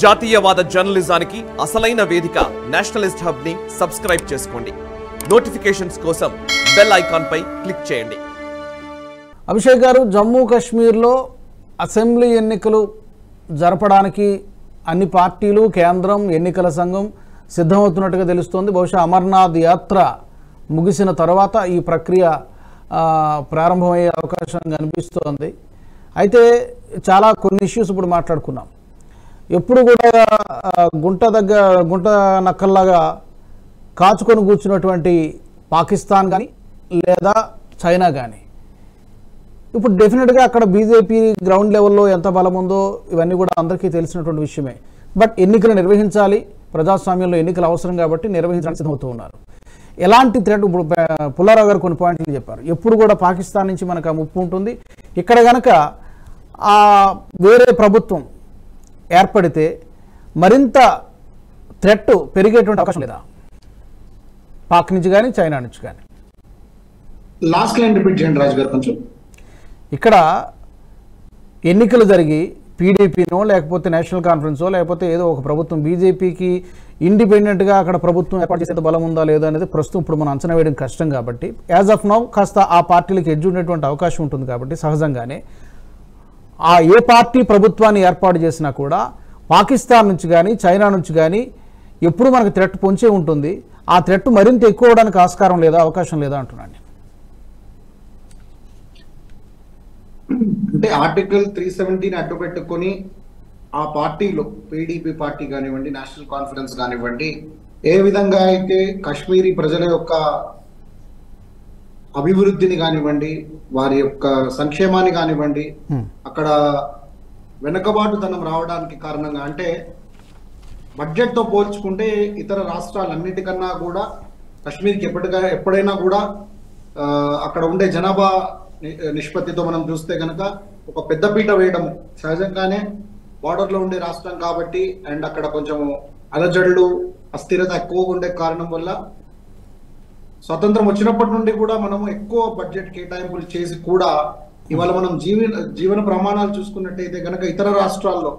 జాతీయవాద జర్నలిజానికి అసలైన వేదిక నేషనలిస్ట్ హబ్ ని సబ్స్క్రైబ్ చేసుకోండి. నోటిఫికేషన్స్ కోసం బెల్ ఐకాన్ పై క్లిక్ చేయండి. అభిషేక్ గారు, జమ్మూ కాశ్మీర్లో అసెంబ్లీ ఎన్నికలు జరపడానికి అన్ని పార్టీలు, కేంద్రం, ఎన్నికల సంఘం సిద్ధమవుతున్నట్టుగా తెలుస్తోంది. బహుశా అమర్నాథ్ యాత్ర ముగిసిన తర్వాత ఈ ప్రక్రియ ప్రారంభమయ్యే అవకాశం కనిపిస్తోంది. అయితే కొన్ని ఇష్యూస్ ఇప్పుడు మాట్లాడుకున్నాం. ఎప్పుడు కూడా గుంట నక్కల్లాగా కాచుకొని కూర్చున్నటువంటి పాకిస్తాన్ కానీ లేదా చైనా కానీ ఇప్పుడు డెఫినెట్గా అక్కడ బీజేపీ గ్రౌండ్ లెవెల్లో ఎంత బలం ఉందో ఇవన్నీ కూడా అందరికీ తెలిసినటువంటి విషయమే. బట్ ఎన్నికలు నిర్వహించాలి, ప్రజాస్వామ్యంలో ఎన్నికలు అవసరం కాబట్టి నిర్వహించడానికి సిద్ధమవుతూ ఉన్నారు. ఎలాంటి థ్రెట్, ఇప్పుడు పుల్లారావు గారు కొన్ని పాయింట్లు చెప్పారు. ఎప్పుడు కూడా పాకిస్తాన్ నుంచి మనకు ఆ ముప్పు ఉంటుంది. ఇక్కడ కనుక వేరే ప్రభుత్వం ఏర్పడితే మరింత థ్రెట్ పెరిగేటువంటి అవకాశం లేదా, పాక్ నుంచి కానీ చైనా నుంచి కానీ? లాస్ట్ లైన్ రిపీట్ చేయండి రాజు గారు కొంచెం. ఇక్కడ ఎన్నికలు జరిగి పీడీపీనో లేకపోతే నేషనల్ కాన్ఫరెన్సో లేకపోతే ఏదో ఒక ప్రభుత్వం, బీజేపీకి ఇండిపెండెంట్గా అక్కడ ప్రభుత్వం ఏర్పాటు చేసే బలం ఉందా లేదా అనేది ప్రస్తుతం ఇప్పుడు మనం అంచనా వేయడం కష్టం. కాబట్టి యాజ్ ఆఫ్ నౌ కాస్త ఆ పార్టీలకు ఎడ్జ్ ఉండేటువంటి అవకాశం ఉంటుంది. కాబట్టి సహజంగానే ఏ పార్టీ ప్రభుత్వాన్ని ఏర్పాటు చేసినా కూడా పాకిస్తాన్ నుంచి కానీ చైనా నుంచి కానీ ఎప్పుడు మనకు థ్రెట్ పొంచే ఉంటుంది. ఆ థ్రెట్ మరింత ఎక్కువ అవడానికి ఆస్కారం లేదా, అవకాశం లేదా అంటున్నాను. అంటే ఆర్టికల్ 370 అడ్డు పెట్టుకొని ఆ పార్టీలో పీడీపీ పార్టీ కానివ్వండి, నేషనల్ కాన్ఫరెన్స్ కానివ్వండి, ఏ విధంగా అయితే కాశ్మీరీ ప్రజల యొక్క అభివృద్ధిని కానివ్వండి, వారి యొక్క సంక్షేమాన్ని కానివ్వండి, అక్కడ వెనుకబాటుతనం రావడానికి కారణంగా, అంటే బడ్జెట్ తో పోల్చుకుంటే ఇతర రాష్ట్రాలన్నిటికన్నా కూడా కాశ్మీర్కి ఎప్పుడైనా కూడా అక్కడ ఉండే జనాభా నిష్పత్తితో మనం చూస్తే కనుక ఒక పెద్దపీట వేయడం సహజంగానే. బార్డర్ లో ఉండే రాష్ట్రం కాబట్టి అండ్ అక్కడ కొంచెం అలజడులు, అస్థిరత ఎక్కువగా ఉండే కారణం వల్ల స్వతంత్రం వచ్చినప్పటి నుండి కూడా మనము ఎక్కువ బడ్జెట్ కేటాయింపులు చేసి కూడా ఇవాళ మనం జీవన ప్రమాణాలు చూసుకున్నట్టయితే కనుక ఇతర రాష్ట్రాల్లో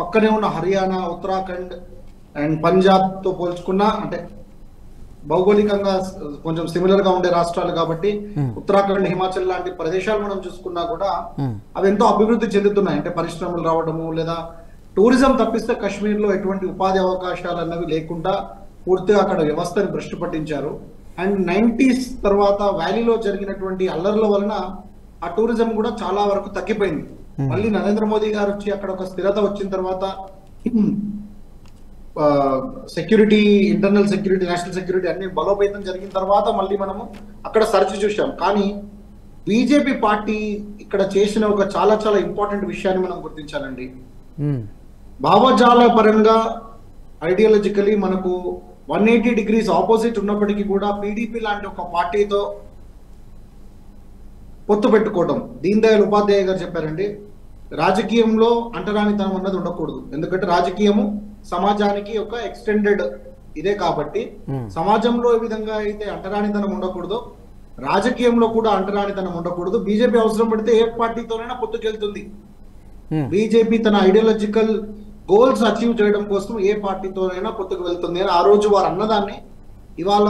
పక్కనే ఉన్న హర్యానా, ఉత్తరాఖండ్ అండ్ పంజాబ్ తో పోల్చుకున్నా, అంటే భౌగోళికంగా కొంచెం సిమిలర్ గా ఉండే రాష్ట్రాలు కాబట్టి ఉత్తరాఖండ్, హిమాచల్ లాంటి ప్రదేశాలు మనం చూసుకున్నా కూడా అవి ఎంతో అభివృద్ధి చెందుతున్నాయి. అంటే పరిశ్రమలు రావడము లేదా టూరిజం తప్పిస్తే కాశ్మీర్ లో ఎటువంటి ఉపాధి అవకాశాలు అన్నవి లేకుండా పూర్తిగా అక్కడ వ్యవస్థని భ్రష్టు పట్టించారు. అండ్ 90s తర్వాత వ్యాలీలో జరిగినటువంటి అల్లర్ల వలన ఆ టూరిజం కూడా చాలా వరకు తగ్గిపోయింది. మళ్ళీ నరేంద్ర మోదీ గారు వచ్చి అక్కడ ఒక స్థిరత వచ్చిన తర్వాత security, internal security, national security అన్ని బలోపేతం జరిగిన తర్వాత మళ్ళీ మనము అక్కడ సర్చ్ చూసాం. కానీ బీజేపీ పార్టీ ఇక్కడ చేసిన ఒక చాలా చాలా ఇంపార్టెంట్ విషయాన్ని మనం గుర్తించాలండి. భావజాల పరంగా ఐడియాలజికలీ మనకు 180 degrees ఆపోజిట్ ఉన్నప్పటికీ కూడా పీడీపీ లాంటి ఒక పార్టీతో పొత్తు పెట్టుకోవడం. దీన్ దయాళ్ ఉపాధ్యాయ గారు చెప్పారండి, రాజకీయంలో అంటరానితనం అన్నది ఉండకూడదు. ఎందుకంటే రాజకీయము సమాజానికి ఒక ఎక్స్టెండెడ్ ఇదే కాబట్టి సమాజంలో ఏ విధంగా అయితే అంటరానితనం ఉండకూడదు, రాజకీయంలో కూడా అంటరానితనం ఉండకూడదు. బీజేపీ అవసరం పడితే ఏ పార్టీతోనైనా పొత్తుకెళ్తుంది. బీజేపీ తన ఐడియాలజికల్ గోల్స్ అచీవ్ చేయడం కోసం ఏ పార్టీతోనైనా పొత్తుకు వెళ్తుంది అని ఆ రోజు వారు అన్నదాన్ని ఇవాళ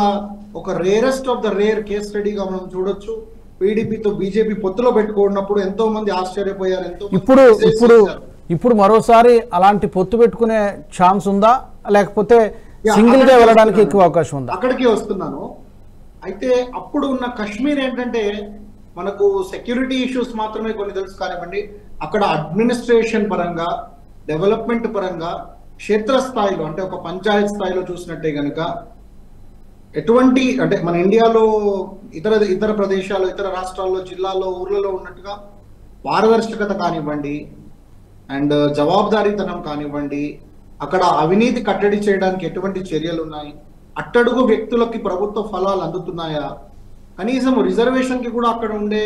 ఒక rarest of the rare case స్టడీగా మనం చూడొచ్చు. పీడీపీతో బీజేపీ పొత్తులో పెట్టుకున్నప్పుడు ఎంతో మంది ఆశ్చర్యపోయారు. ఇప్పుడు మరోసారి అలాంటి పొత్తు పెట్టుకునే ఛాన్స్ ఉందా, లేకపోతే సింగిల్ గా వెళ్ళడానికి ఎక్కువ అవకాశం ఉందా? అక్కడికి వస్తున్నాను. అయితే అప్పుడు ఉన్న కాశ్మీర్ ఏంటంటే మనకు సెక్యూరిటీ ఇష్యూస్ మాత్రమే కొన్ని తెలుసు కానివ్వండి, అక్కడ అడ్మినిస్ట్రేషన్ పరంగా, డెవలప్మెంట్ పరంగా, క్షేత్రస్థాయిలో అంటే ఒక పంచాయత్ స్థాయిలో చూసినట్టే కనుక ఎటువంటి, అంటే మన ఇండియాలో ఇతర ప్రదేశాలు, ఇతర రాష్ట్రాల్లో, జిల్లాల్లో, ఊర్లలో ఉన్నట్టుగా పారదర్శకత కానివ్వండి అండ్ జవాబుదారీతనం కానివ్వండి, అక్కడ అవినీతి కట్టడి చేయడానికి ఎటువంటి చర్యలు ఉన్నాయి, అట్టడుగు వ్యక్తులకి ప్రభుత్వ ఫలాలు అందుతున్నాయా, కనీసం రిజర్వేషన్ కి కూడా అక్కడ ఉండే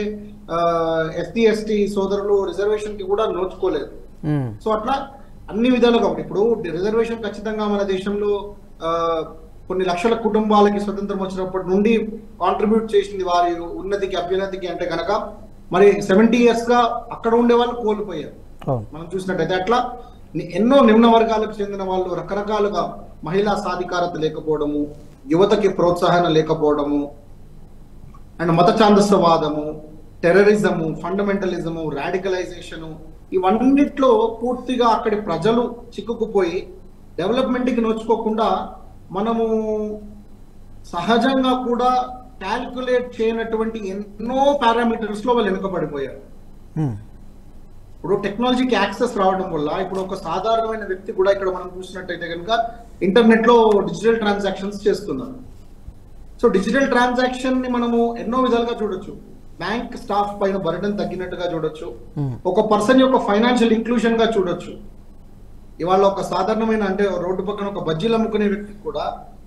ఎస్టీ ఎస్టీ సోదరులు రిజర్వేషన్ కి కూడా నోచుకోలేదు. సో అట్లా అన్ని విధాలుగా ఇప్పుడు రిజర్వేషన్ ఖచ్చితంగా మన దేశంలో కొన్ని లక్షల కుటుంబాలకి స్వతంత్రం వచ్చినప్పటి నుండి కాంట్రిబ్యూట్ చేసింది వారి ఉన్నతికి, అభ్యున్నతికి. అంటే కనుక మరి 70 years గా అక్కడ ఉండే వాళ్ళు కోల్పోయారు మనం చూసినట్టయితే. అట్లా ఎన్నో నిమ్న వర్గాలకు చెందిన వాళ్ళు రకరకాలుగా మహిళా సాధికారత లేకపోవడము, యువతకి ప్రోత్సాహన లేకపోవడము, అండ్ మత ఛాందస్యవాదము, టెర్రరిజము, ఫండమెంటలిజము, రాడికలైజేషను, ఇవన్నిట్లో పూర్తిగా అక్కడి ప్రజలు చిక్కుకుపోయి డెవలప్మెంట్కి నోచుకోకుండా మనము సహజంగా కూడా క్యాల్కులేట్ చేయనటువంటి ఎన్నో పారామీటర్స్ లో వాళ్ళు వెనుకబడిపోయారు. ఇప్పుడు టెక్నాలజీకి యాక్సెస్ రావడం వల్ల ఇప్పుడు ఒక సాధారణమైన వ్యక్తి కూడా ఇక్కడ మనం చూసినట్టయితే కనుక ఇంటర్నెట్ లో డిజిటల్ ట్రాన్సాక్షన్స్ చేస్తున్నారు. సో డిజిటల్ ట్రాన్సాక్షన్ ని మనము ఎన్నో విధాలుగా చూడొచ్చు. బ్యాంక్ స్టాఫ్ పైన బర్డెన్ తగ్గినట్టుగా చూడొచ్చు, ఒక పర్సన్ యొక్క ఫైనాన్షియల్ ఇంక్లూజన్ గా చూడొచ్చు. ఇవాళ ఒక సాధారణమైన అంటే రోడ్డు పక్కన ఒక బజ్జీలు అమ్ముకునే వ్యక్తికి కూడా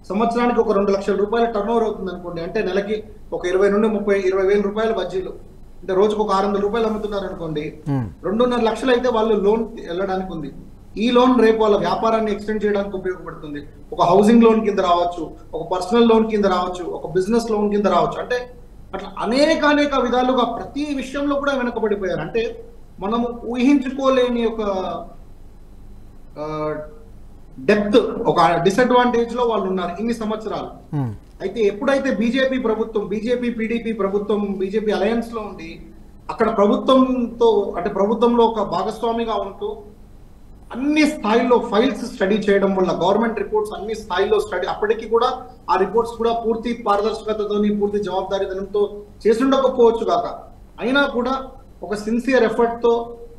సంవత్సరానికి ఒక 2 లక్షల రూపాయల టర్న్ ఓవర్ అవుతుంది అనుకోండి, అంటే నెలకి ఒక 20 నుండి 20 వేల రూపాయల బజ్జీలు, అంటే రోజుకు ఒక 600 రూపాయలు అమ్ముతున్నారు అనుకోండి, 2.5 లక్షలు అయితే వాళ్ళు లోన్ వెళ్ళడానికి ఉంది. ఈ లోన్ రేపు వాళ్ళ వ్యాపారాన్ని ఎక్స్టెండ్ చేయడానికి ఉపయోగపడుతుంది. ఒక హౌసింగ్ లోన్ కింద రావచ్చు, ఒక పర్సనల్ లోన్ కింద రావచ్చు, ఒక బిజినెస్ లోన్ కింద రావచ్చు. అంటే అట్లా అనేక విధాలుగా ప్రతి విషయంలో కూడా వెనుకబడిపోయారు. అంటే మనము ఊహించుకోలేని ఒక డెప్త్, ఒక డిసడ్వాంటేజ్ లో వాళ్ళు ఉన్నారు ఇన్ని సంవత్సరాలు. అయితే ఎప్పుడైతే బీజేపీ ప్రభుత్వం, బీజేపీ పీడీపీ ప్రభుత్వం, బీజేపీ అలయన్స్ లో ఉండి అక్కడ ప్రభుత్వంతో అంటే ప్రభుత్వంలో ఒక భాగస్వామిగా ఉంటూ అన్ని స్థాయిలో ఫైల్స్ స్టడీ చేయడం వల్ల గవర్నమెంట్ రిపోర్ట్స్ అన్ని స్థాయిలో స్టడీ, అప్పటికి కూడా ఆ రిపోర్ట్స్ కూడా పూర్తి పారదర్శకతతోని పూర్తి జవాబుదారీతనంతో చేసి ఉండకపోవచ్చు కాక, అయినా కూడా ఒక సిన్సియర్ ఎఫర్ట్ తో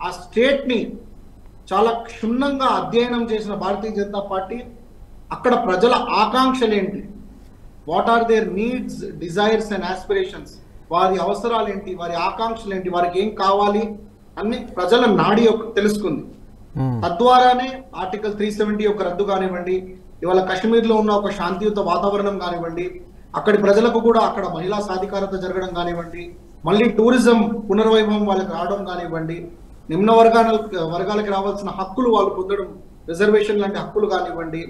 ఆ స్టేట్ ని చాలా క్షుణ్ణంగా అధ్యయనం చేసిన భారతీయ జనతా పార్టీ అక్కడ ప్రజల ఆకాంక్షలు ఏంటి, what are their needs, desires and aspirations, వారి అవసరాలు ఏంటి, వారి ఆకాంక్షలు ఏంటి, వారికి ఏం కావాలి అన్ని ప్రజల నాడి తెలుసుకుంది. తద్వారానే ఆర్టికల్ 370 యొక్క రద్దు కానివ్వండి, ఇవాళ కాశ్మీర్ లో ఉన్న ఒక శాంతియుత వాతావరణం కానివ్వండి, అక్కడి ప్రజలకు కూడా అక్కడ మహిళా సాధికారత జరగడం కానివ్వండి, మళ్ళీ టూరిజం పునర్వైభవం వాళ్ళకి రావడం కానివ్వండి, నిమ్న వర్గాలకి రావాల్సిన హక్కులు వాళ్ళు పొందడం, రిజర్వేషన్ లాంటి హక్కులు కానివ్వండి,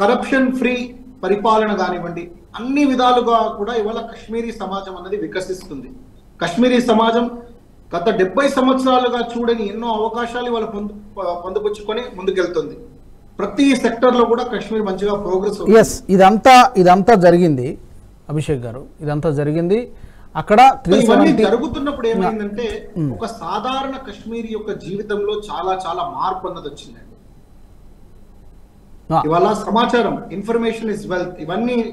కరప్షన్ ఫ్రీ పరిపాలన కానివ్వండి, అన్ని విధాలుగా కూడా ఇవాళ కశ్మీరీ సమాజం అనేది వికసిస్తుంది. కశ్మీరీ సమాజం గత 70 సంవత్సరాలుగా చూడని ఎన్నో అవకాశాలు ఇవాళ పొందుపుచ్చుకొని ముందుకెళ్తుంది. ప్రతి సెక్టర్ లో కూడా కశ్మీర్ మంచిగా ప్రోగ్రెస్. ఇదంతా జరిగింది అభిషేక్ గారు, ఇదంతా జరిగింది. అక్కడ జరుగుతున్నప్పుడు ఏమైందంటే ఒక సాధారణ కశ్మీరీ యొక్క జీవితంలో చాలా మార్పు అన్నది వచ్చిందండి. ఇవాళ సమాచారం, ఇన్ఫర్మేషన్ ఇస్ వెల్త్,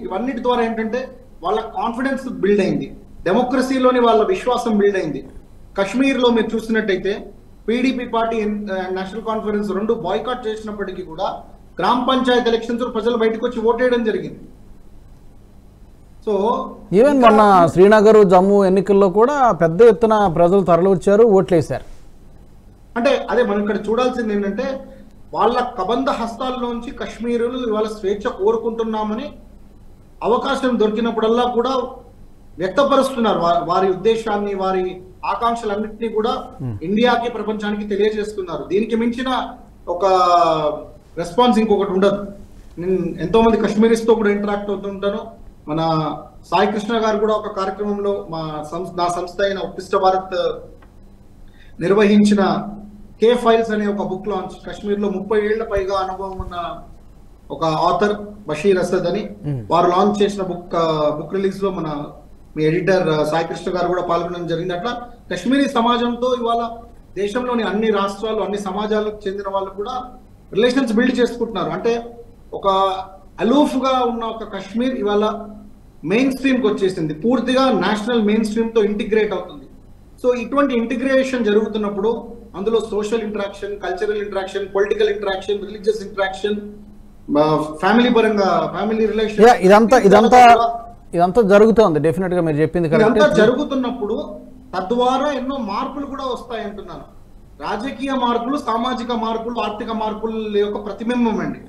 ఇవన్నిటి ద్వారా ఏంటంటే వాళ్ళ కాన్ఫిడెన్స్ బిల్డ్ అయింది, డెమోక్రసీలోని వాళ్ళ విశ్వాసం బిల్డ్ అయింది. కశ్మీర్ లో మీరు చూసినట్టయితే PDP party national conference 2 boycott చేసినప్పటికీ కూడా గ్రామ పంచాయత్ ఎలక్షన్స్ ప్రజలు బయటకు వచ్చి ఓటేయడం జరిగింది. సో ఈవెన్ మొన్న శ్రీనగర్, జమ్మూ ఎన్నికల్లో కూడా పెద్ద ఎత్తున ప్రజలు తరలివచ్చారు, ఓట్లేశారు. అంటే అదే మనం ఇక్కడ చూడాల్సింది ఏంటంటే వాళ్ళ కబంధ హస్తాల్లోంచి కశ్మీరులు ఇవాళ స్వేచ్ఛ కోరుకుంటున్నామని అవకాశం దొరికినప్పుడల్లా కూడా వ్యక్తపరుస్తున్నారు వారి ఉద్దేశాన్ని, వారి ఆకాంక్షలన్నింటినీ కూడా ఇండియాకి, ప్రపంచానికి తెలియజేస్తున్నారు. దీనికి మించిన ఒక రెస్పాన్స్ ఇంకొకటి ఉండదు. నేను ఎంతో మంది కశ్మీరీస్ తో కూడా ఇంటరాక్ట్ అవుతుంటాను. మన సాయి కృష్ణ గారు కూడా ఒక కార్యక్రమంలో నా సంస్థ అయిన ఉత్కృష్ట భారత్ నిర్వహించిన కే ఫైల్స్ అనే ఒక బుక్ లాంచ్, కశ్మీర్ లో 30 ఏళ్ల పైగా అనుభవం ఉన్న ఒక ఆథర్ బషీర్ అసద్ అని వారు లాంచ్ చేసిన బుక్ రిలీజ్ లో మన మీ ఎడిటర్ సాయి కృష్ణ గారు కూడా పాల్గొనడం జరిగింది. అట్లా కశ్మీరీ సమాజంతో ఇవాళ దేశంలోని అన్ని రాష్ట్రాలు, అన్ని సమాజాలకు చెందిన వాళ్ళు కూడా రిలేషన్స్ బిల్డ్ చేసుకుంటున్నారు. అంటే ఒక అలూఫ్ గా ఉన్న ఒక కశ్మీర్ ఇవాళ మెయిన్ స్ట్రీమ్ కి వచ్చేసింది, పూర్తిగా నేషనల్ మెయిన్ స్ట్రీమ్ తో ఇంటిగ్రేట్ అవుతుంది. సో ఇటువంటి ఇంటిగ్రేషన్ జరుగుతున్నప్పుడు అందులో social interaction, cultural interaction, political interaction, religious interaction, family పరంగా ఫ్యామిలీ రిలేషన్, ఇదంతా జరుగుతోంది. డెఫినెట్ గా మీరు చెప్పింది ఇదంతా జరుగుతున్నప్పుడు తద్వారా ఎన్నో మార్పులు కూడా వస్తాయి అంటున్నాను. రాజకీయ మార్పులు, సామాజిక మార్పులు, ఆర్థిక మార్పుల యొక్క ప్రతిబింబం అండి.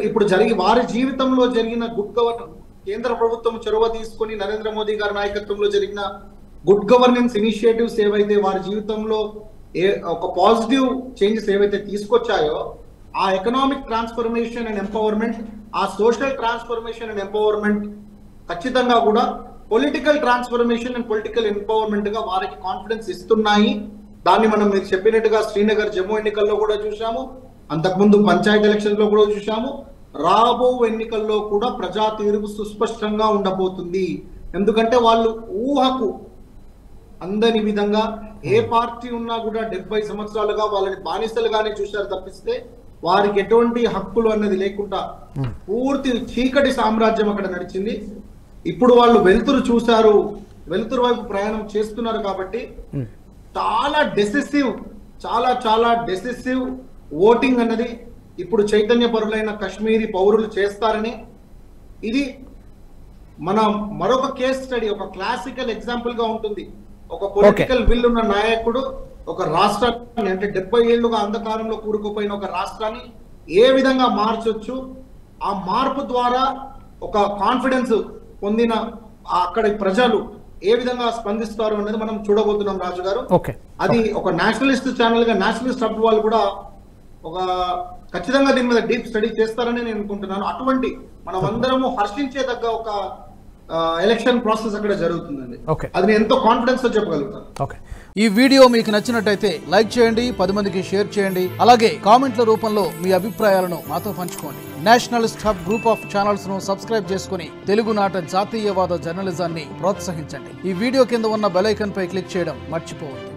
ఇప్పుడు వారి జీవితంలో జరిగిన గుడ్ గవర్నెన్స్, కేంద్ర ప్రభుత్వం చొరవ తీసుకొని నరేంద్ర మోదీ గారి నాయకత్వంలో జరిగిన గుడ్ గవర్నెన్స్ ఇనిషియేటివ్స్ ఏవైతే వారి జీవితంలో ఒక పాజిటివ్ చేంజెస్ ఏవైతే తీసుకొచ్చాయో, ఆ ఎకనామిక్ ట్రాన్స్ఫర్మేషన్ అండ్ ఎంపవర్మెంట్, ఆ సోషల్ ట్రాన్స్ఫర్మేషన్ అండ్ ఎంపవర్మెంట్ ఖచ్చితంగా కూడా political transformation and political empowerment గా వారికి కాన్ఫిడెన్స్ ఇస్తున్నాయి. దాన్ని మనం మీరు చెప్పినట్టుగా శ్రీనగర్ జమ్మూ ఎన్నికల్లో కూడా చూసాము, అంతకుముందు పంచాయతీ ఎలక్షన్ లో కూడా చూసాము. రాబో ఎన్నికల్లో కూడా ప్రజా తీర్పు సుస్పష్టంగా ఉండబోతుంది. ఎందుకంటే వాళ్ళు ఊహకు అందని విధంగా ఏ పార్టీ ఉన్నా కూడా 70 సంవత్సరాలుగా వాళ్ళని బానిసలుగానే చూశారు తప్పిస్తే వారికి ఎటువంటి హక్కులు అన్నది లేకుండా పూర్తి చీకటి సామ్రాజ్యం అక్కడ నడిచింది. ఇప్పుడు వాళ్ళు వెలుతురు చూశారు, వెలుతురు వైపు ప్రయాణం చేస్తున్నారు కాబట్టి చాలా డెసిసివ్ ఓటింగ్ అన్నది ఇప్పుడు చైతన్యపరులైన కశ్మీరీ పౌరులు చేస్తారని, ఇది మన మరొక కేస్ స్టడీ, ఒక క్లాసికల్ ఎగ్జాంపుల్ గా ఉంటుంది. ఒక పొలిటికల్ విల్ ఉన్న నాయకుడు ఒక రాష్ట్రాన్ని, అంటే 70 ఏళ్లుగా అంధకారంలో కూరుకుపోయిన ఒక రాష్ట్రాన్ని ఏ విధంగా మార్చొచ్చు, ఆ మార్పు ద్వారా ఒక కాన్ఫిడెన్స్ పొందిన అక్కడి ప్రజలు ఏ విధంగా స్పందిస్తారు అనేది మనం చూడబోతున్నాం రాజు గారు. అది ఒక నేషనలిస్ట్ ఛానల్ గా నేషనలిస్ట్ హబ్ వాళ్ళు కూడా ఒక ఖచ్చితంగా దీని మీద డీప్ స్టడీ చేస్తారని నేను అనుకుంటున్నాను. అటువంటి మనం అందరము హర్షించేదగ్గ ఒక ఎలక్షన్ ప్రాసెస్ అక్కడ జరుగుతుందండి. అది నేను ఎంతో కాన్ఫిడెన్స్ తో చెప్పగలుగుతాను. ఈ వీడియో మీకు నచ్చినట్టయితే లైక్ చేయండి, 10 మందికి షేర్ చేయండి. అలాగే కామెంట్ల రూపంలో మీ అభిప్రాయాలను మాతో పంచుకోండి. Nationalist hub group of channels ను సబ్స్క్రైబ్ చేసుకుని తెలుగునాట జాతీయవాద జర్నలిజాన్ని ప్రోత్సహించండి. ఈ వీడియో కింద ఉన్న బెల్ ఐకాన్ పై క్లిక్ చేయడం మర్చిపోవద్దు.